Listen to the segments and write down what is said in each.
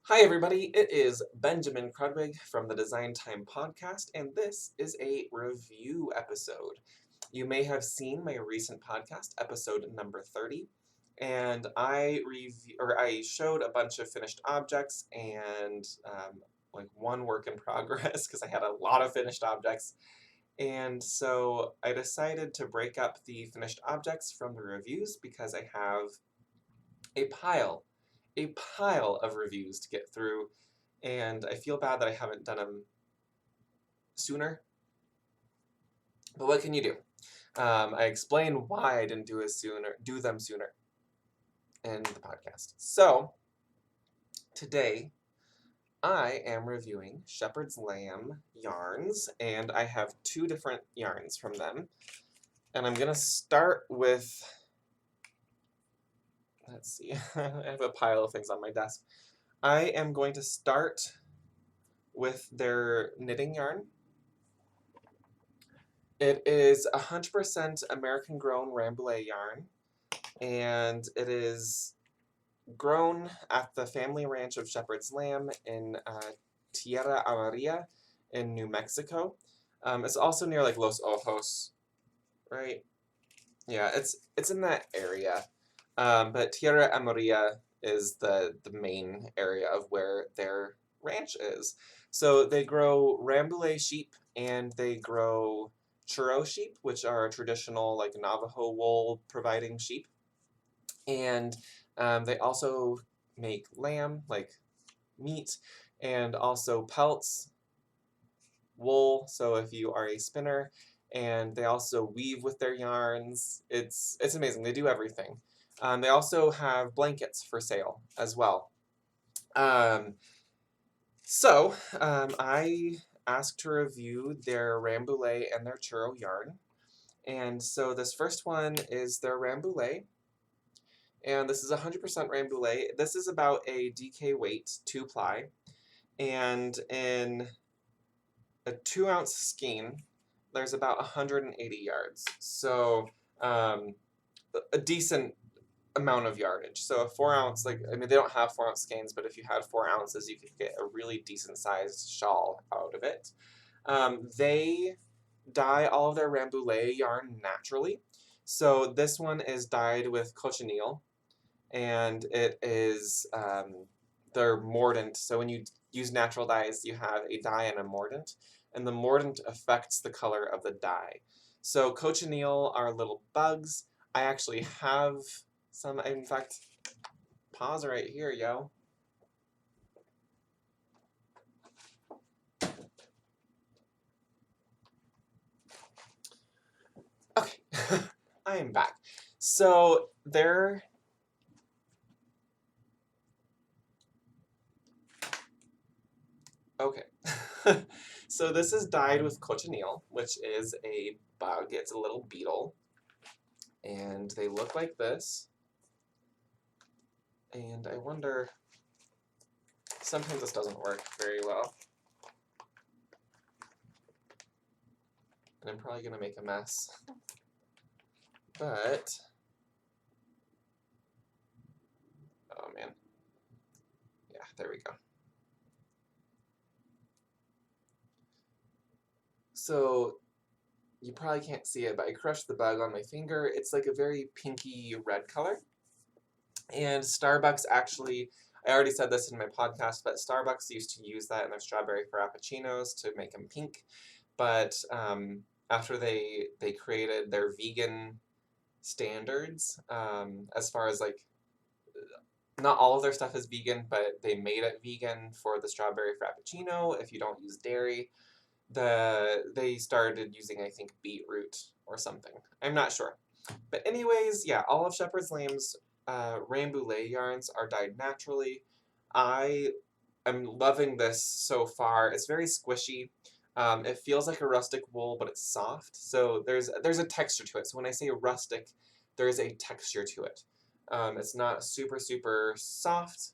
Hi, everybody. It is Benjamin Krudwig from the Design Time podcast, and this is a review episode. You may have seen my recent podcast, episode number 30, and I showed a bunch of finished objects and like one work in progress because I had a lot of finished objects. And so I decided to break up the finished objects from the reviews because I have a pile, a pile of reviews to get through, and I feel bad that I haven't done them sooner. But what can you do? I explain why I didn't do them sooner in the podcast. So today I am reviewing Shepherd's Lamb yarns, and I have two different yarns from them. And I'm gonna start with, let's see, I have a pile of things on my desk. I am going to start with their knitting yarn. It is 100% American grown Rambouillet yarn, and it is grown at the family ranch of Shepherd's Lamb in Tierra Amarilla in New Mexico. It's also near like Los Ojos, right? Yeah, it's in that area. But Tierra Amarilla is the main area of where their ranch is. So they grow Rambouillet sheep and they grow Churro sheep, which are traditional like Navajo wool providing sheep. And they also make lamb, like meat, and also pelts, wool. So if you are a spinner, and they also weave with their yarns. It's amazing. They do everything. They also have blankets for sale as well. Um, I asked to review their Rambouillet and their Churro yarn. And so this first one is their Rambouillet. And this is 100% Rambouillet. This is about a DK weight, 2-ply. And in a 2-ounce skein, there's about 180 yards. So a decent amount of yardage. So a 4-ounce, like, I mean, they don't have 4-ounce skeins, but if you had 4 ounces, you could get a really decent sized shawl out of it. They dye all of their Rambouillet yarn naturally. So this one is dyed with cochineal, and it is they're mordant. So when you use natural dyes, you have a dye and a mordant, and the mordant affects the color of the dye. So cochineal are little bugs. I actually have some, in fact, pause right here, yo. Okay, I am back. So they're okay. So this is dyed with cochineal, which is a bug. It's a little beetle. And they look like this. And I wonder, sometimes this doesn't work very well. And I'm probably going to make a mess. But, oh man. Yeah, there we go. So, you probably can't see it, but I crushed the bug on my finger. It's like a very pinky red color. And Starbucks actually, I already said this in my podcast, but Starbucks used to use that in their strawberry frappuccinos to make them pink. But after they created their vegan standards, as far as like, not all of their stuff is vegan, but they made it vegan for the strawberry frappuccino if you don't use dairy. They started using, I think, beetroot or something. I'm not sure. But anyways, yeah, all of Shepherd's Lamb's Rambouillet yarns are dyed naturally. I am loving this so far. It's very squishy. It feels like a rustic wool, but it's soft. So there's a texture to it. So when I say rustic, there is a texture to it. It's not super, super soft,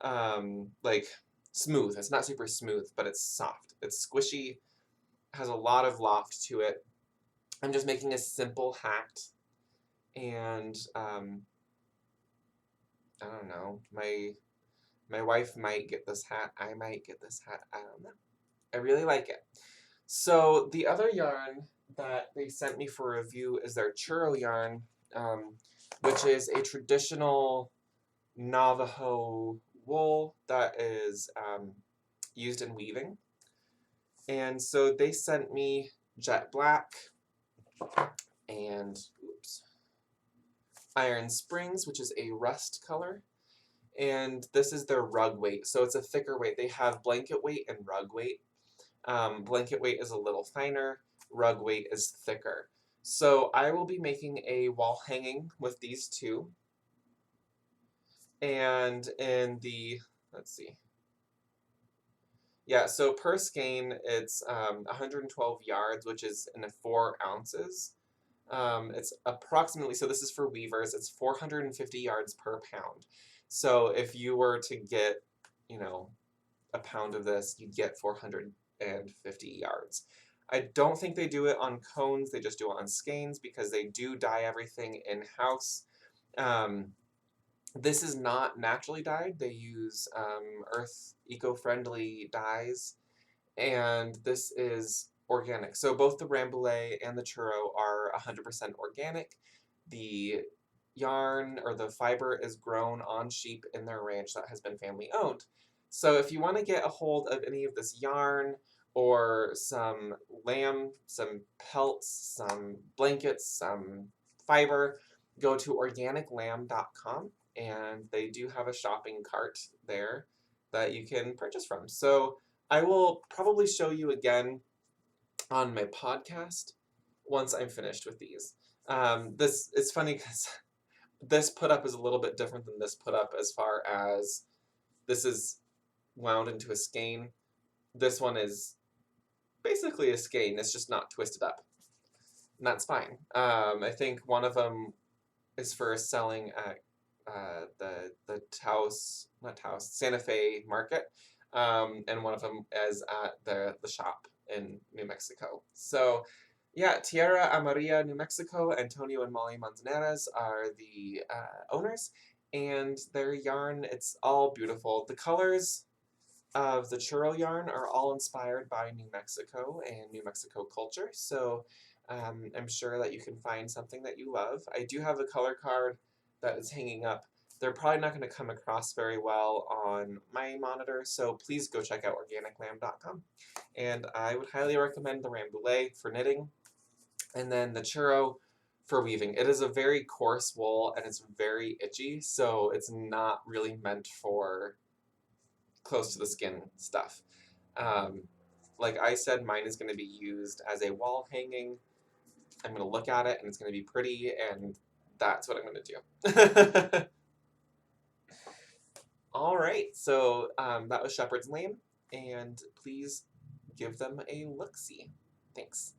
like smooth. It's not super smooth, but it's soft. It's squishy, has a lot of loft to it. I'm just making a simple hat, and I don't know, My wife might get this hat. I might get this hat. I don't know. I really like it. So the other yarn that they sent me for review is their Churro yarn, which is a traditional Navajo wool that is used in weaving. And so they sent me jet black and iron springs, which is a rust color. And this is their rug weight. So it's a thicker weight. They have blanket weight and rug weight. Blanket weight is a little finer, rug weight is thicker. So I will be making a wall hanging with these two. And in the, let's see. Yeah, so per skein, it's 112 yards, which is in 4 ounces. It's approximately, so this is for weavers, it's 450 yards per pound. So if you were to get, you know, a pound of this, you'd get 450 yards. I don't think they do it on cones, they just do it on skeins because they do dye everything in-house. This is not naturally dyed. They use earth eco-friendly dyes, and this is organic. So both the Rambouillet and the Churro are 100% organic. The yarn or the fiber is grown on sheep in their ranch that has been family owned. So if you want to get a hold of any of this yarn or some lamb, some pelts, some blankets, some fiber, go to organiclamb.com, and they do have a shopping cart there that you can purchase from. So I will probably show you again on my podcast once I'm finished with these. This it's funny because this put up is a little bit different than this put up as far as this is wound into a skein. This one is basically a skein, it's just not twisted up. And that's fine. I think one of them is for selling at the Taos, not Taos, Santa Fe market, and one of them is at the shop in New Mexico. So yeah, Tierra Amarilla, New Mexico. Antonio and Molly Manzanares are the owners, and their yarn, it's all beautiful. The colors of the Churro yarn are all inspired by New Mexico and New Mexico culture, so I'm sure that you can find something that you love. I do have a color card that is hanging up. They're probably not going to come across very well on my monitor, so please go check out organiclamb.com. And I would highly recommend the Rambouillet for knitting, and then the Churro for weaving. It is a very coarse wool, and it's very itchy, so it's not really meant for close to the skin stuff. Like I said, mine is going to be used as a wall hanging. I'm going to look at it and it's going to be pretty, and that's what I'm going to do. All right, so that was Shepherd's Lamb, and please give them a look-see. Thanks.